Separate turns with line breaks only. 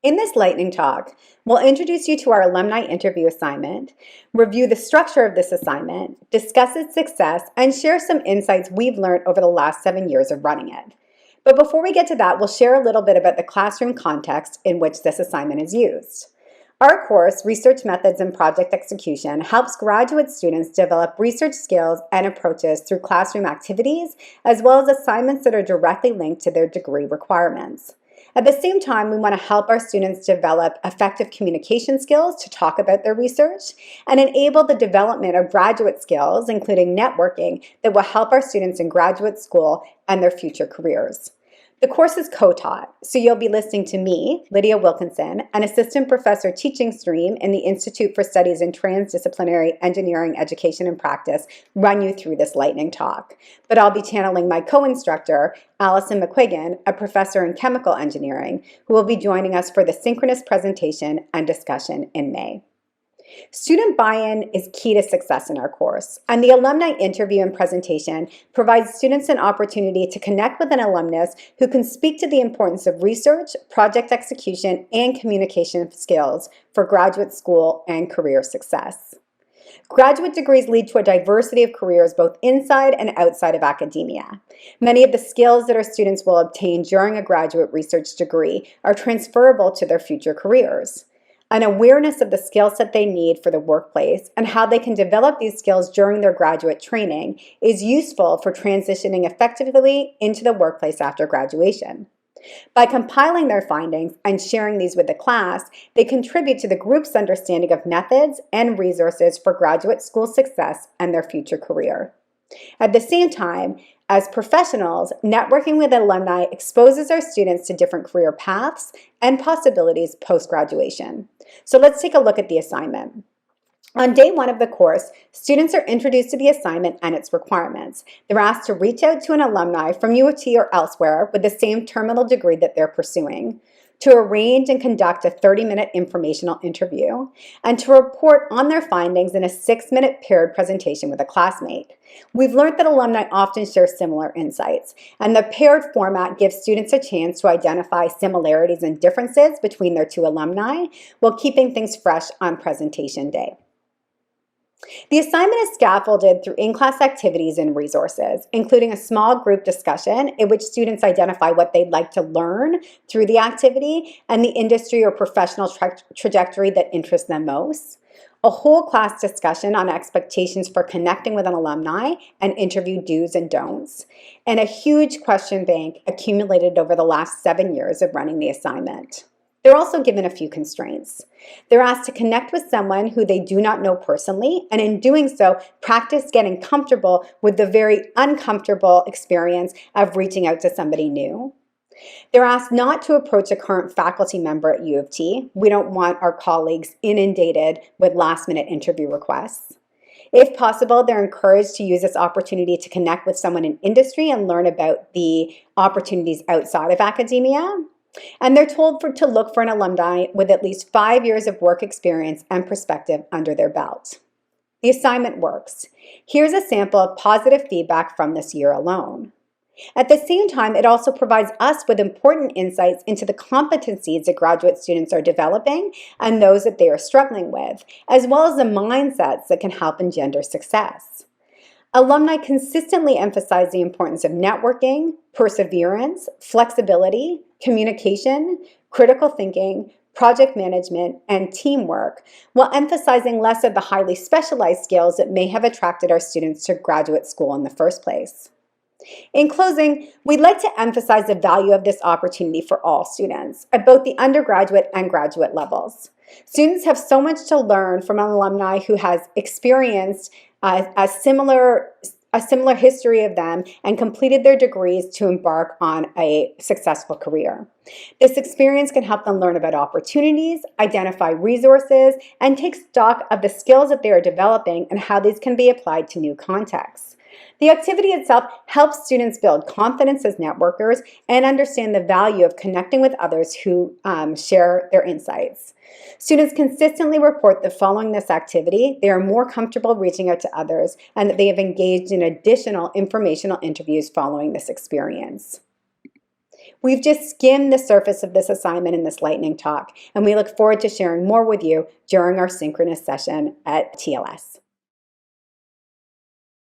In this lightning talk, we'll introduce you to our alumni interview assignment, review the structure of this assignment, discuss its success, and share some insights we've learned over the last 7 years of running it. But before we get to that, we'll share a little bit about the classroom context in which this assignment is used. Our course, Research Methods and Project Execution, helps graduate students develop research skills and approaches through classroom activities, as well as assignments that are directly linked to their degree requirements. At the same time, we want to help our students develop effective communication skills to talk about their research and enable the development of graduate skills, including networking, that will help our students in graduate school and their future careers. The course is co-taught, so you'll be listening to me, Lydia Wilkinson, an assistant professor teaching stream in the Institute for Studies in Transdisciplinary Engineering Education and Practice, run you through this lightning talk. But I'll be channeling my co-instructor, Alison McGuigan, a professor in chemical engineering, who will be joining us for the synchronous presentation and discussion in May. Student buy-in is key to success in our course, and the alumni interview and presentation provides students an opportunity to connect with an alumnus who can speak to the importance of research, project execution, and communication skills for graduate school and career success. Graduate degrees lead to a diversity of careers both inside and outside of academia. Many of the skills that our students will obtain during a graduate research degree are transferable to their future careers. An awareness of the skill set they need for the workplace and how they can develop these skills during their graduate training is useful for transitioning effectively into the workplace after graduation. By compiling their findings and sharing these with the class, they contribute to the group's understanding of methods and resources for graduate school success and their future career. At the same time, as professionals, networking with alumni exposes our students to different career paths and possibilities post-graduation. So let's take a look at the assignment. On day 1 of the course, students are introduced to the assignment and its requirements. They're asked to reach out to an alumni from U of T or elsewhere with the same terminal degree that they're pursuing, to arrange and conduct a 30-minute informational interview, and to report on their findings in a 6-minute paired presentation with a classmate. We've learned that alumni often share similar insights, and the paired format gives students a chance to identify similarities and differences between their two alumni while keeping things fresh on presentation day. The assignment is scaffolded through in-class activities and resources, including a small group discussion in which students identify what they'd like to learn through the activity and the industry or professional trajectory that interests them most, a whole class discussion on expectations for connecting with an alumni and interview do's and don'ts, and a huge question bank accumulated over the last 7 years of running the assignment. They're also given a few constraints. They're asked to connect with someone who they do not know personally, and in doing so, practice getting comfortable with the very uncomfortable experience of reaching out to somebody new. They're asked not to approach a current faculty member at U of T. We don't want our colleagues inundated with last-minute interview requests. If possible, they're encouraged to use this opportunity to connect with someone in industry and learn about the opportunities outside of academia. And they're told to look for an alumni with at least 5 years of work experience and perspective under their belt. The assignment works. Here's a sample of positive feedback from this year alone. At the same time, it also provides us with important insights into the competencies that graduate students are developing and those that they are struggling with, as well as the mindsets that can help engender success. Alumni consistently emphasize the importance of networking, perseverance, flexibility, communication, critical thinking, project management, and teamwork, while emphasizing less of the highly specialized skills that may have attracted our students to graduate school in the first place. In closing, we'd like to emphasize the value of this opportunity for all students at both the undergraduate and graduate levels. Students have so much to learn from an alumni who has experienced a similar history of them and completed their degrees to embark on a successful career. This experience can help them learn about opportunities, identify resources, and take stock of the skills that they are developing and how these can be applied to new contexts. The activity itself helps students build confidence as networkers and understand the value of connecting with others who share their insights. Students consistently report that following this activity, they are more comfortable reaching out to others and that they have engaged in additional informational interviews following this experience. We've just skimmed the surface of this assignment in this lightning talk, and we look forward to sharing more with you during our synchronous session at TLS.